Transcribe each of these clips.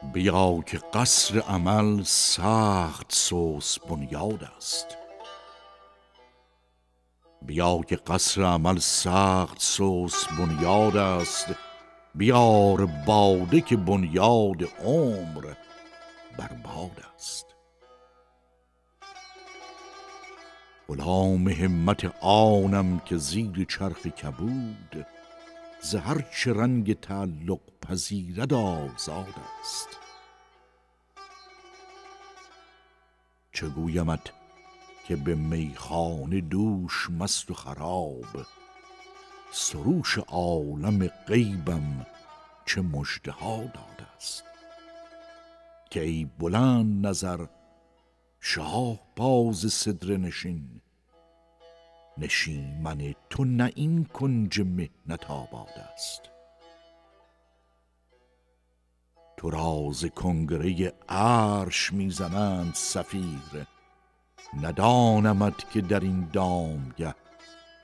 بیا که قصر امل سخت سست بنیاد است. بیا که قصر امل سخت سست بنیاد است. بیار باده که بنیاد عمر برباد است. غلام همت آنم که زیر چرخ کبود، ز هر چه رنگ تعلق پذیرد آزاد است. چه گویمت که به میخانه دوش مست و خراب، سروش عالم غیبم چه مژدها داده است. که ای بلند نظر شاه باز سدره نشین، نشیمن تو نه این کنج محنت آباد است. تو را ز کنگره عرش میزنند صفیر، ندانمت که در این دامگه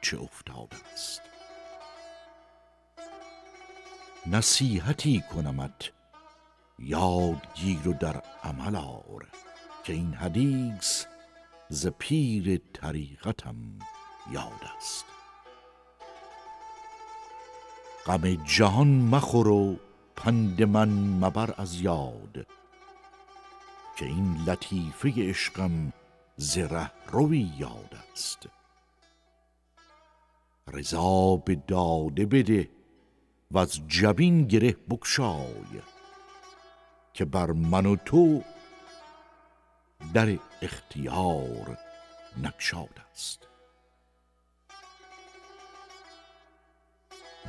چه افتاده است. نصیحتی کنمت یاد گیر و در عمل آر، که این حدیث ز پیر طریقتم یاد است. غم جهان مخور و پند من مبر از یاد، که این لطیفه عشقم ز رهروی یاد است. رضا به داده بده و از جبین گره بگشای، که بر من و تو در اختیار نگشاد است.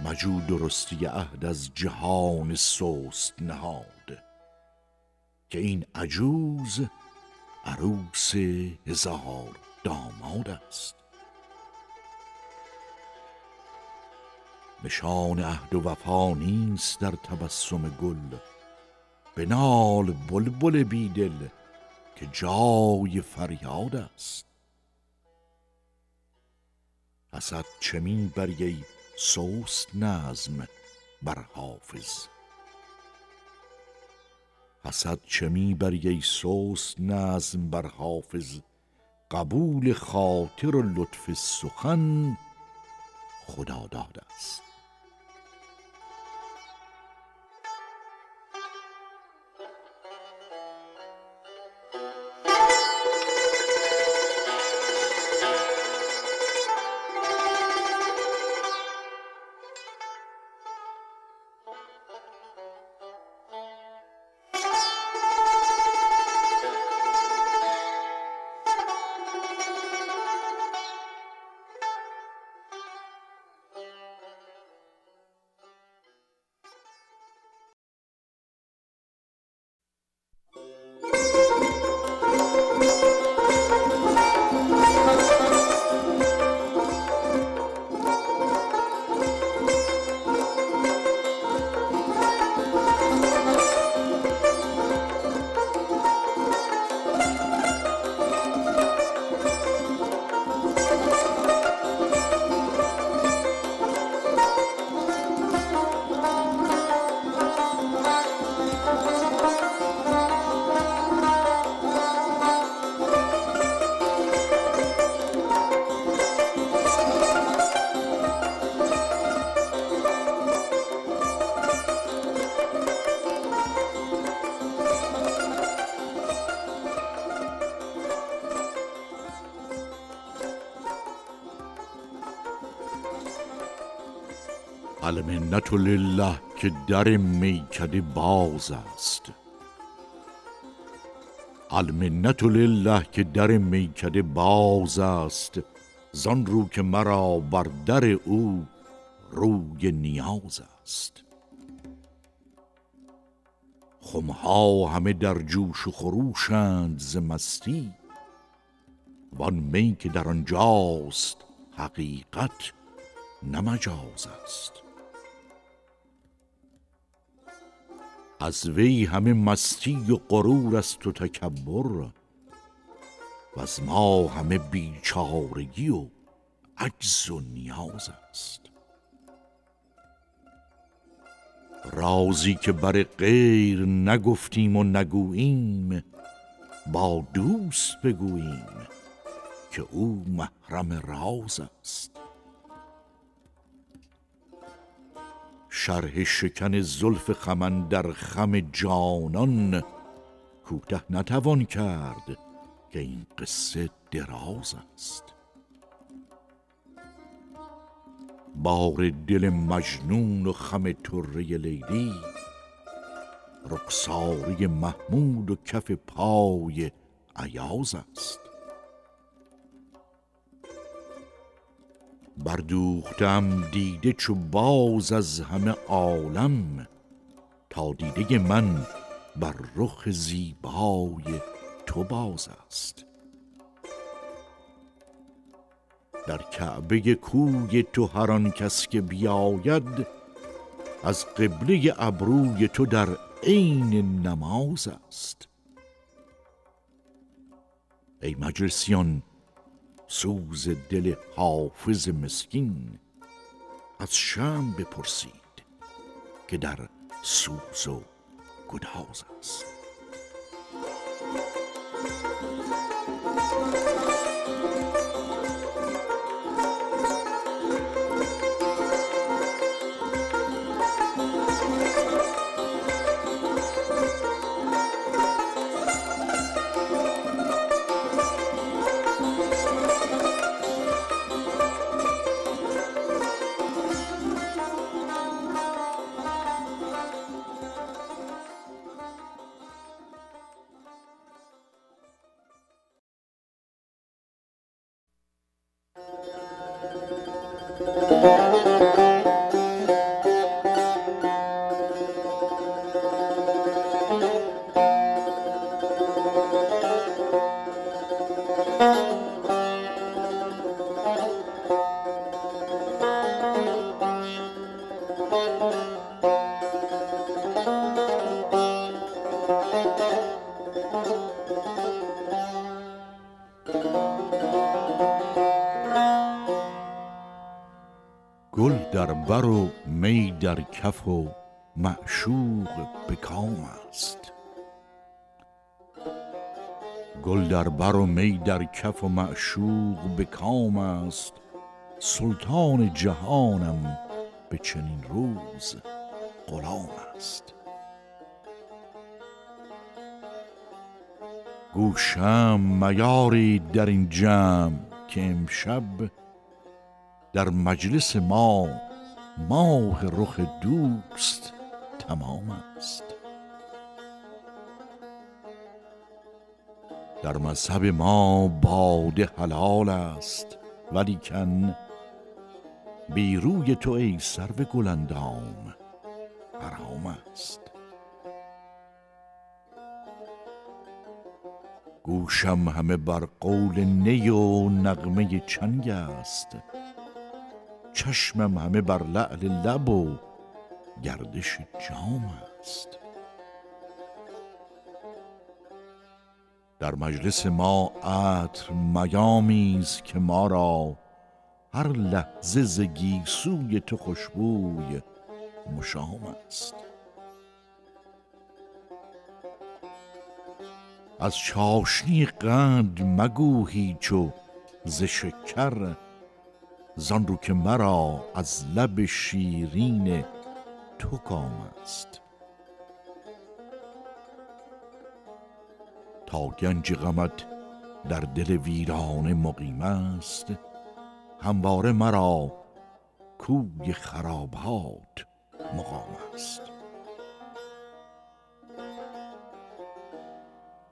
مجو درستی عهد از جهان سست نهاد، که این عجوز عروس هزار داماد است. نشان عهد و وفا نیست در تبسم گل، بنال بلبل بیدل که جای فریاد است. حسد چه میبری ای سست نظم بر حافظ، حسد چه میبری ای سست نظم بر حافظ. قبول خاطر و لطف سخن خدا داد است. المنت لله که در میکده باز است. المنت لله که در میکده باز است، زان رو که مرا بر در او روی نیاز است. خمها همه در جوش و خروشند ز مستی، وان می که در آنجاست حقیقت نه مجاز است. از وی همه مستی و غرور است و تکبر، و از ما همه بیچارگی و عجز و نیاز است. رازی که بر غیر نگفتیم و نگوییم، با دوست بگوییم که او محرم راز است. شرح شکن زلف خم در خم جانان کوته نتوان کرد که این قصه دراز است. بار دل مجنون و خم طره لیلی، رخساره محمود و کف پای ایاز است. بردوختم دیده چو باز از همه عالم، تا دیده من بر رخ زیبای تو باز است. در کعبه کوی تو هر آن کس که بیاید، از قبله ابروی تو در عین نماز است. ای مجلسیان، سوز دل حافظ مسکین، از شمع بپرسید که در سوز و گداز است. گل در بر و می در کف و معشوق به کام است. گل در بر و می در کف و معشوق به کام است. سلطان جهانم به چنین روز غلام است. گوشم میارید در این جمع که امشب در مجلس ما ماه رخ دوست تمام است. در مذهب ما باده حلال است، ولیکن بی روی تو ای سرو گلندام حرام است. گوشم همه بر قول نی و نغمه چنگ است. چشمم همه بر لعل لب و گردش جام است. در مجلس ما عطر میامیز که ما را هر لحظه ز گیسوی تو خوشبوی مشام است. از چاشنی قند مگو هیچ و ز شکر، زان رو که مرا از لب شیرین تو کام است. تا گنج غمت در دل ویرانه مقیم است، همواره مرا کوی خرابات مقام است.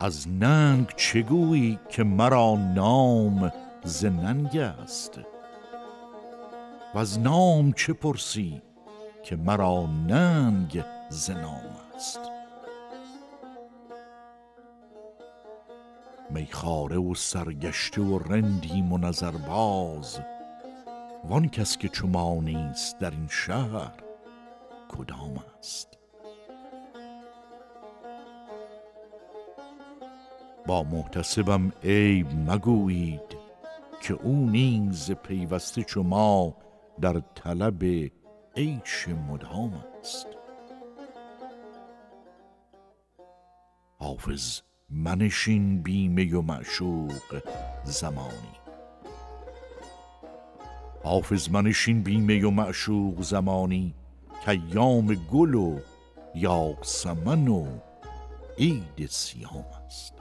از ننگ چگویی که مرا نام ز ننگ است، و از نام چه پرسی که مرا ننگ ز نام است. میخواره و سرگشته و رندیم و نظرباز، وان کس که چو ما نیست در این شهر کدام است. با محتسبم عیب مگویید که او نیز پیوسته چو ما در طلب عیش مدام است. حافظ منشین بی می و معشوق زمانی. حافظ منشین بی می و معشوق زمانی، کایام گل و یاسمن و عید سیام است.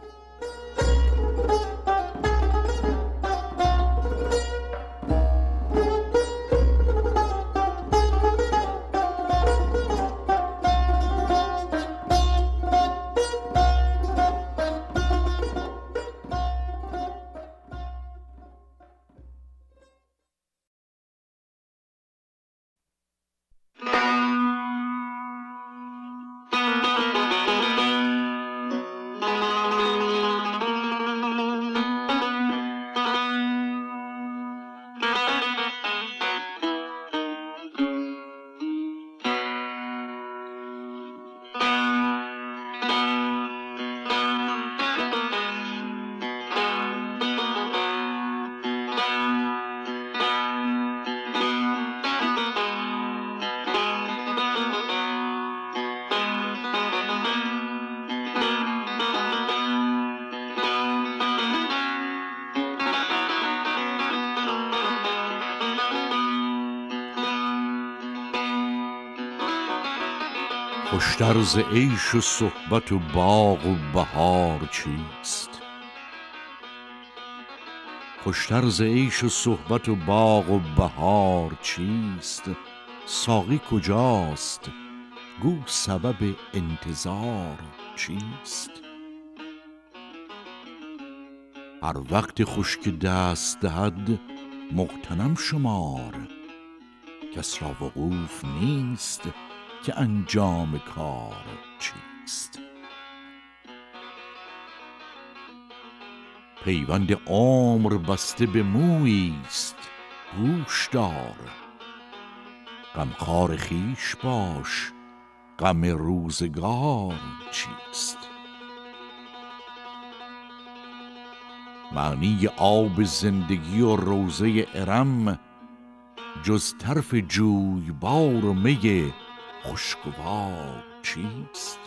خوشتر ز عیش و صحبت و باغ و بهار چیست؟ خوشتر ز عیش و صحبت و باغ و بهار چیست؟ ساقی کجاست؟ گو سبب انتظار چیست؟ هر وقت خوش که دست دهد مغتنم شمار، کس را وقوف نیست که انجام کار چیست؟ پیوند عمر بسته به مویی است، گوش دار. غمخوار خویش باش، غم روزگار چیست؟ معنی آب زندگی و روضه ارم، جز طرف جویبار و می خوشگوار چیست؟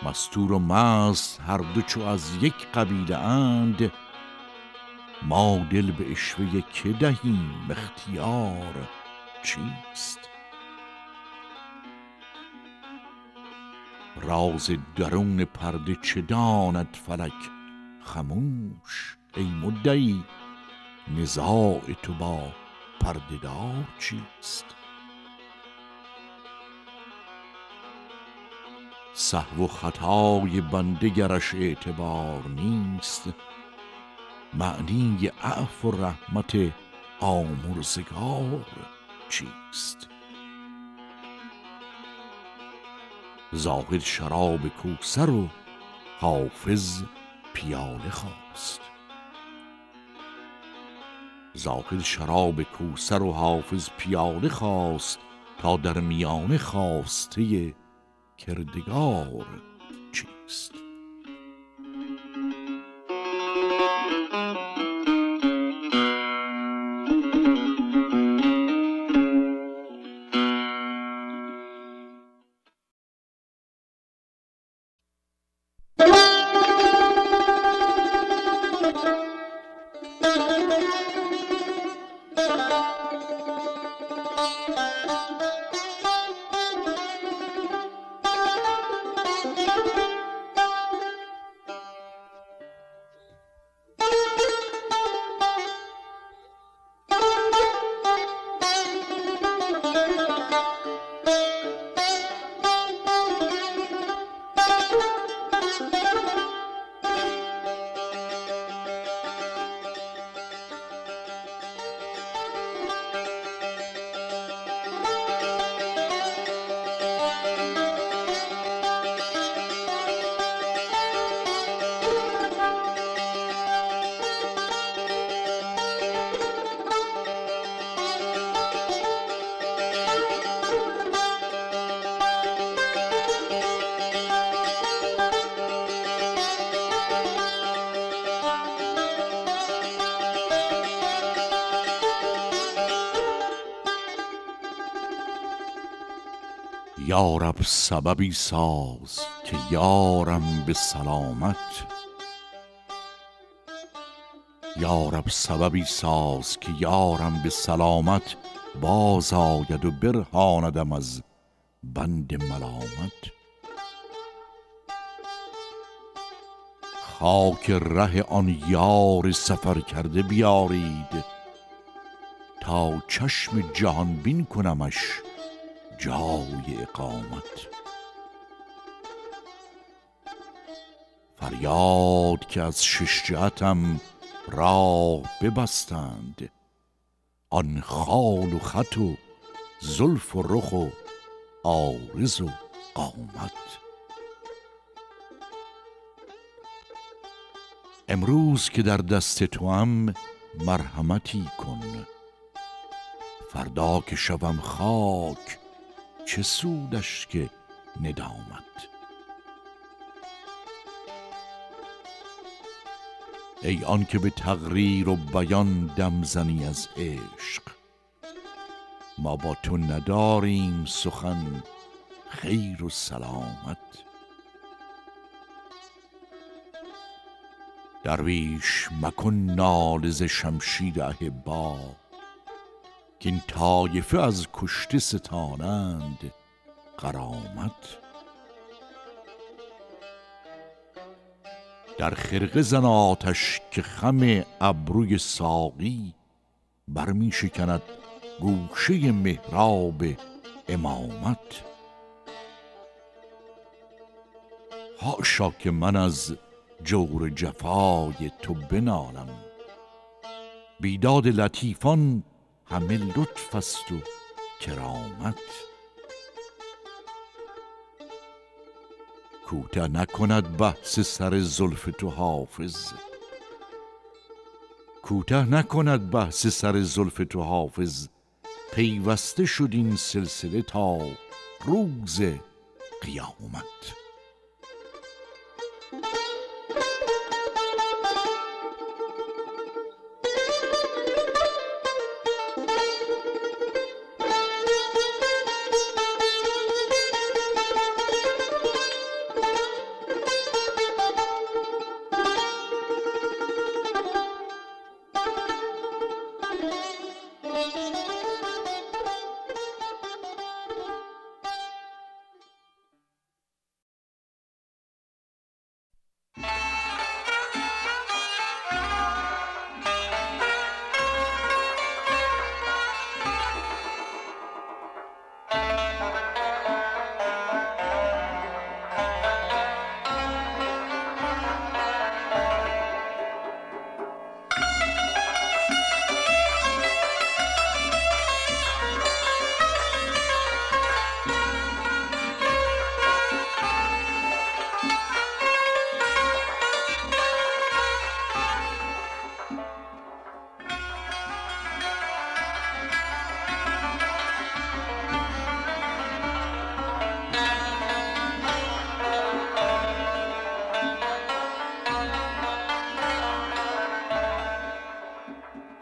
مستور و مست هر دو چو از یک قبیله اند، ما دل به عشوه که دهیم اختیار چیست؟ راز درون پرده چه داند فلک خموش؟ ای مدعی نزاع تو با پرده دار چیست؟ سهو و خطای بنده گرش اعتبار نیست، معنی عفو و رحمت آمرزگار چیست؟ زاهد شراب کوثر و حافظ پیاله خواست. زاهد شراب کوثر و حافظ پیاله خواست، تا در میانه خواسته کردگار چیست؟ یارب سببی ساز که یارم به سلامت، یارب سببی ساز که یارم به سلامت، باز آید و برهاندم از بند ملامت. خاک ره آن یار سفر کرده بیارید، تا چشم جهان بین کنمش جای اقامت. فریاد که از شش جهتم راه ببستند، آن خال و خط و زلف و رخ و عارض و قامت. امروز که در دست توام مرحمتی کن، فردا که شوم خاک چه سودش که ندامت. ای آن که به تقریر و بیان دم زنی از عشق، ما با تو نداریم سخن خیر و سلامت. درویش مکن ناله ز شمشیر احبا، که این طایفه از کشته ستانند غرامت. در خرقه زن آتش که خم ابروی ساقی، برمی شکند گوشه محراب امامت. حاشا که من از جور جفای تو بنالم، بیداد لطیفان همه لطف است و کرامت. کوته نکند بحث سر زلف تو حافظ، کوته نکند بحث سر زلف تو حافظ. پیوسته شد این سلسله تا روز قیامت.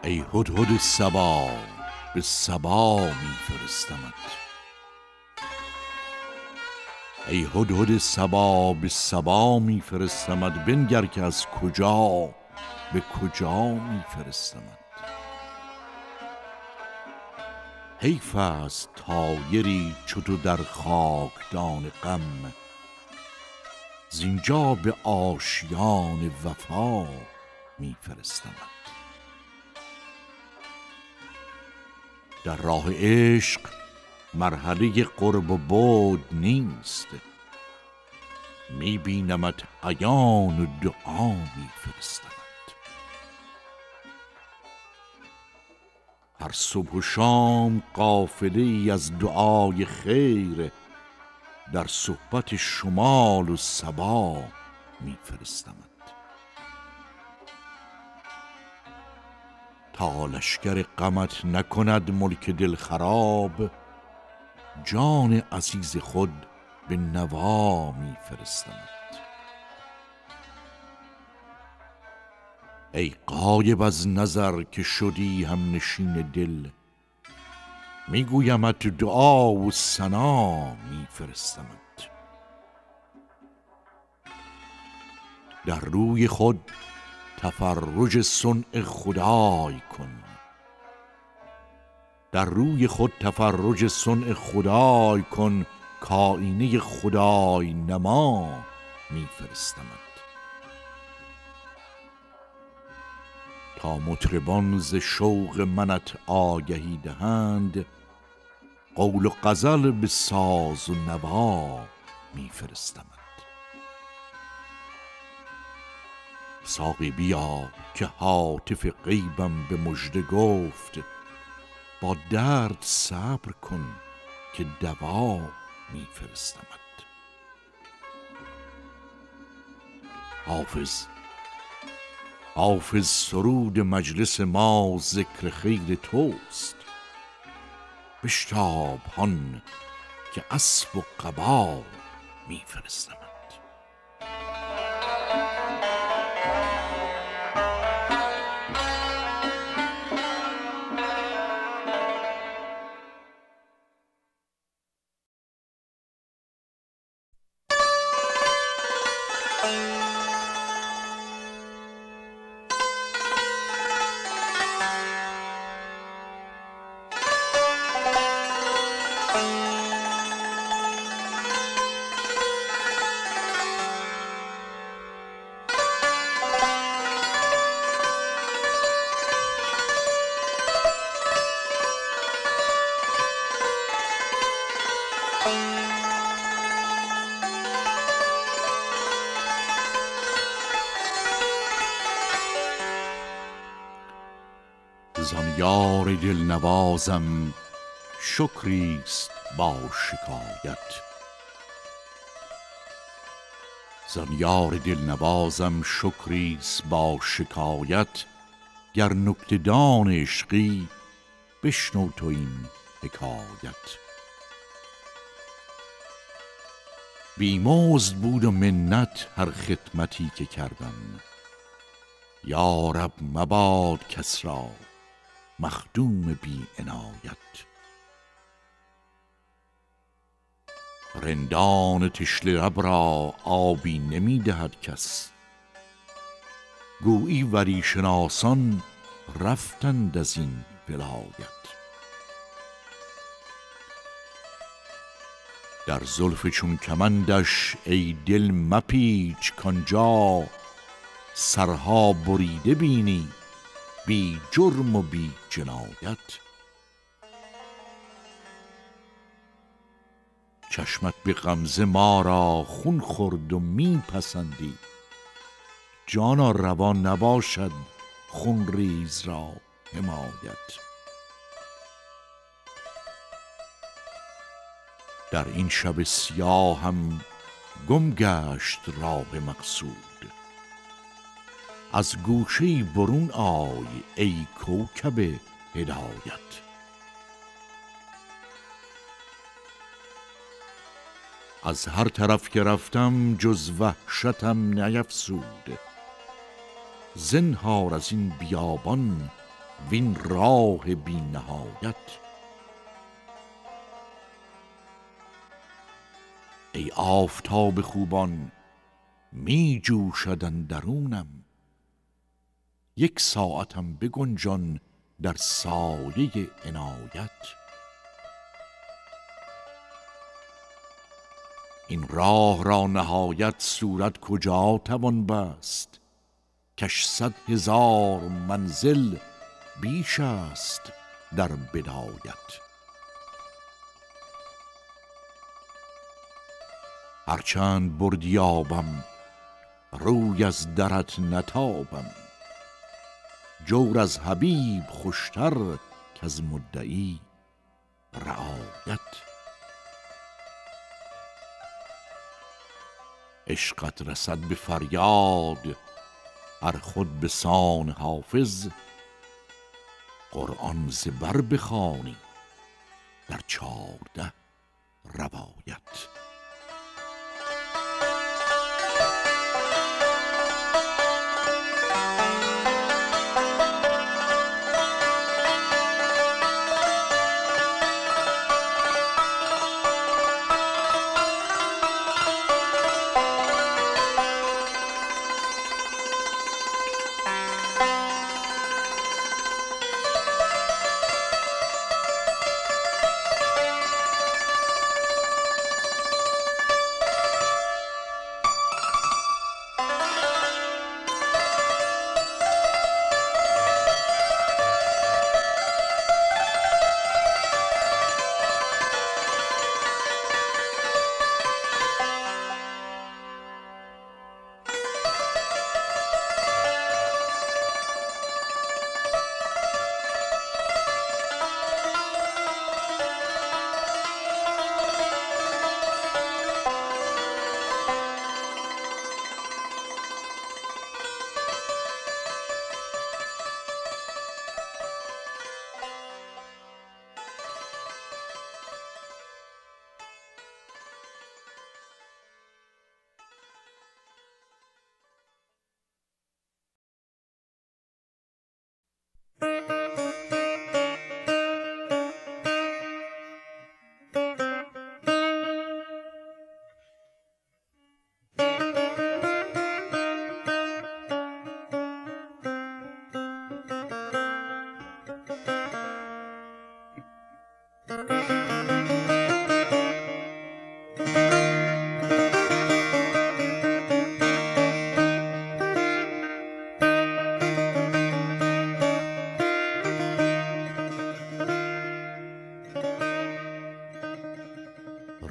ای هدهد صبا به صبا میفرستمت، ای هدهد صبا به صبا میفرستمت. بنگر که از کجا به کجا میفرستمت. حیف است طایری چو تو در خاکدان غم، زینجا به آشیان وفا میفرستمت. در راه عشق مرحله قرب و بعد نیست، میبینمت عیان و دعا میفرستمت. هر صبح و شام قافله ای از دعای خیر، در صحبت شمال و صبا میفرستمت. تا لشکر غمت نکند ملک دل خراب، جان عزیز خود به نوا میفرستمت. ای غایب از نظر که شدی هم نشین دل، میگویمت دعا و ثنا میفرستمت. در روی خود تفرج صنع خدای کن، در روی خود تفرج صنع خدای کن، کآیینه خدای نما میفرستمت. تا مطربان ز شوق منت آگهی دهند، قول و غزل به ساز و نوا میفرستمت. ساقی بیا که هاتف غیبم به مژده گفت، با درد صبر کن که دوا میفرستمت. حافظ سرود مجلس ما ذکر خیر توست، بشتاب هان که اسب و قبا میفرستمت. زان یار دلنوازم شکریست با شکایت، زان یار دلنوازم شکریست با شکایت. گر نکته دان عشقی بشنو تو این حکایت. بیمزد بود و منت هر خدمتی که کردم، یا رب مباد کس را مخدوم بی عنایت. رندان تشنه لب را آبی نمی دهد کس، گویی وری شناسان رفتند از این ولایت. در زلف چون کمندش ای دل مپیچ، کانجا سرها بریده بینی بی جرم و بی جنایت. چشمت به غمزه ما را خون خورد و می پسندی، جانا روا نباشد خون ریز را حمایت. در این شب سیاهم گم گشت راه مقصود، از گوشه برون آی ای کوکب هدایت. از هر طرف که رفتم جز وحشتم نیفزود، زنهار از این بیابان وین راه بی نهایت. ای آفتاب خوبان می جوشد اندرونم، یک ساعتم بگنجان در سایه عنایت. این راه را نهایت صورت کجا توان بست، کش 100,000 منزل بیش است در بدایت. هرچند بردی آبم روی از درت نتابم، جور از حبیب خوشتر که از مدعی رعایت. عشقت رسد به فریاد هر خود به سان حافظ، قرآن ز بر بخوانی در 14 روایت.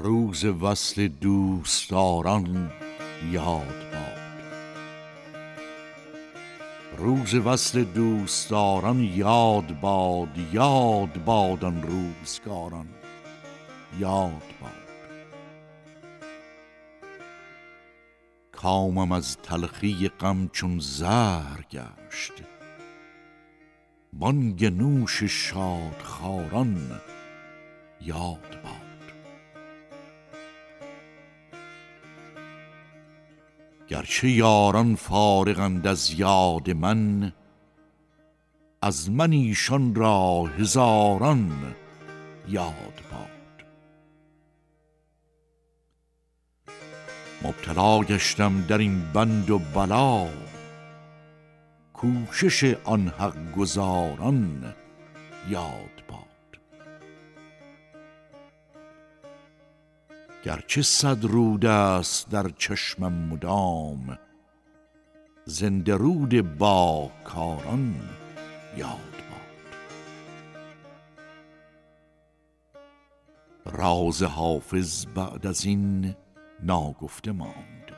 روز وصل دوستداران یاد باد. روز وصل دوستداران یاد باد، یاد باد آن روزگاران یاد باد. کامم از تلخی غم چون زهر گشت، بانگ نوش شادخواران یاد باد. گرچه یاران فارغند از یاد من، از من ایشان را هزاران یاد باد. مبتلا گشتم در این بند و بلا، کوشش آن حق گزاران یاد باد. گرچه صد رود است در چشمم مدام، زنده رود با کاران یاد باد. راز حافظ بعد از این ناگفته ماند،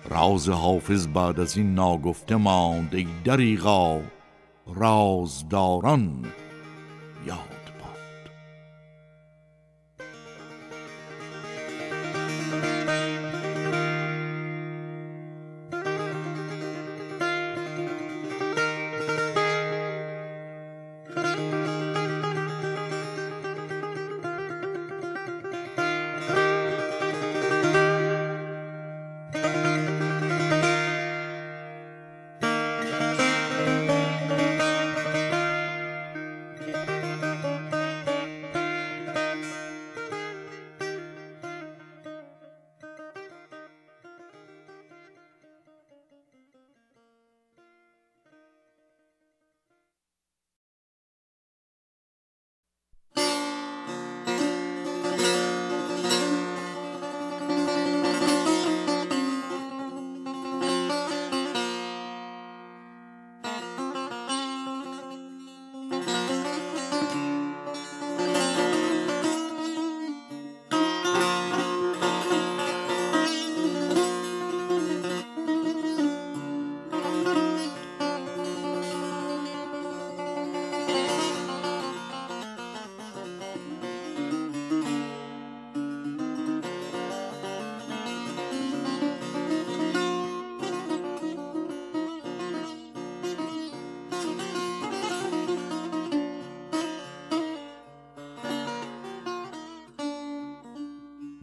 راز حافظ بعد از این ناگفته ماند. ای دریغا رازداران یاد باد.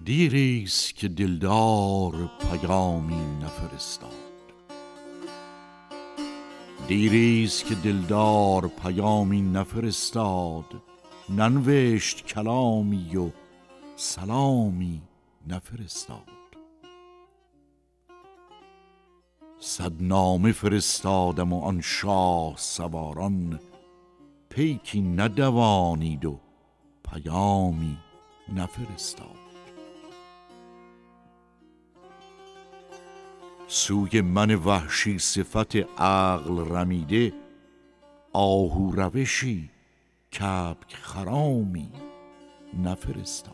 دیریست که دلدار پیامی نفرستاد، دیریست که دلدار پیامی نفرستاد. ننوشت کلامی و سلامی نفرستاد. صد نامه فرستادم و آن شاه سواران، پیکی ندوانید و پیامی نفرستاد. سوی من وحشی صفت عقل رمیده، آهو روشی کبک خرامی نفرستاد.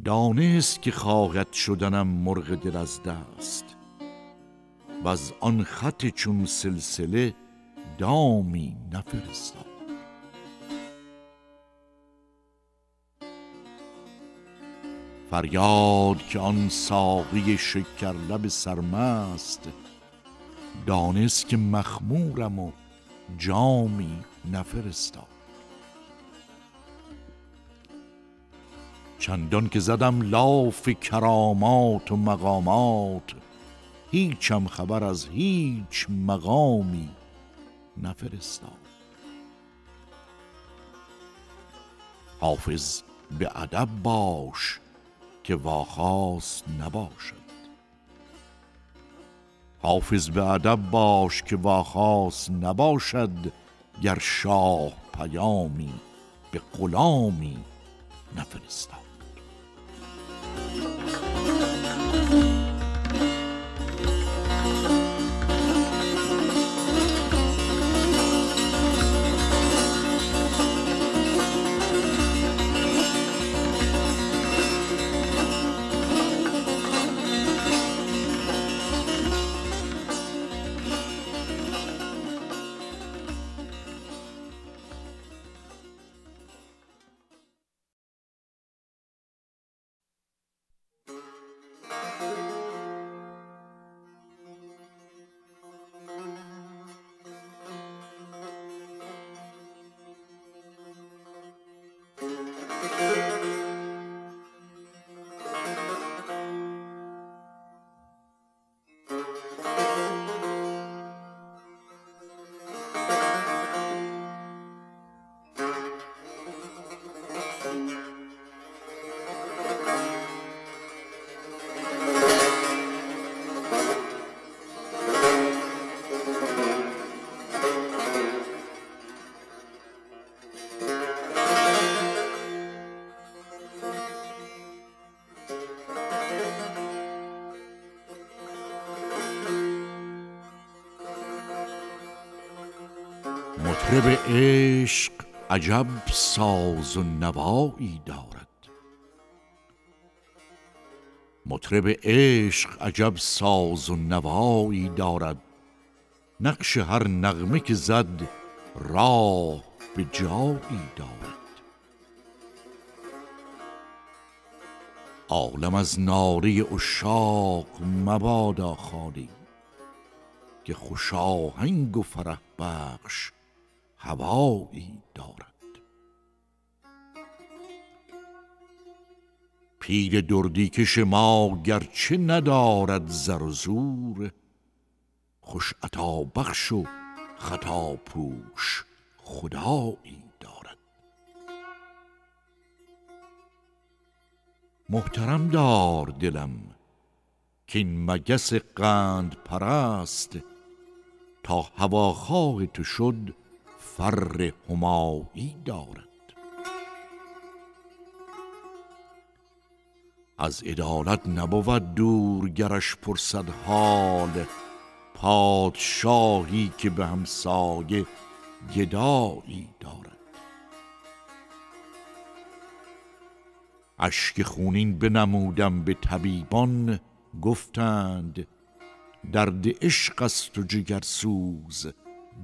دانست که خواهد شدنم مرغ دل از دست، و از آن خط چون سلسله دامی نفرستاد. فریاد که آن ساقی شکرلب سرمست، دانست که مخمورم و جامی نفرستاد. چندان که زدم لاف کرامات و مقامات، هیچم خبر از هیچ مقامی نفرستاد. حافظ به ادب باش که واخواست نباشد، حافظ به ادب باش که واخواست نباشد. گر شاه پیامی به غلامی نفرستاد. مطرب عشق عجب ساز و نوایی دارد. مطرب عشق عجب ساز و نوایی دارد. نقش هر نغمه که زد راه به جایی دارد. عالم از ناله عشاق مبادا خالی، که خوش آهنگ و فرح بخش هوایی دارد. پیر دردی کش ما گرچه ندارد زر و زور، خوش عطا بخش و خطا پوش خدایی دارد. محترم دار دلم که این مگس قند پرست، تا هواخواه تو شد فر همایی دارد. از عدالت نبود دور گرش پرسد حال، پادشاهی که به همسایه گدایی دارد. اشک خونین بنمودم به طبیبان، گفتند درد عشق است و جگرسوز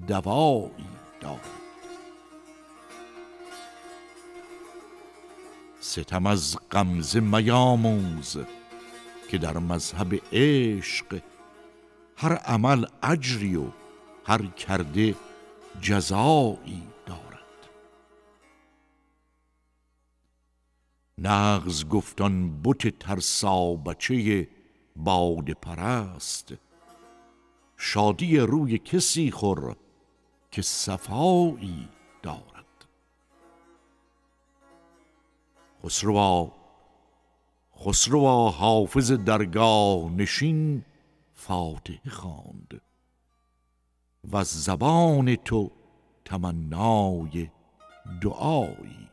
دوایی دارد. ستم از غمزه میاموز که در مذهب عشق هر عمل اجری و هر کرده جزایی دارد. نغز گفتان بت ترسا بچه باده پرست، شادی روی کسی خور که صفایی دارد. خسروا حافظ درگاه نشین فاتحه خواند، و از زبان تو تمنای دعایی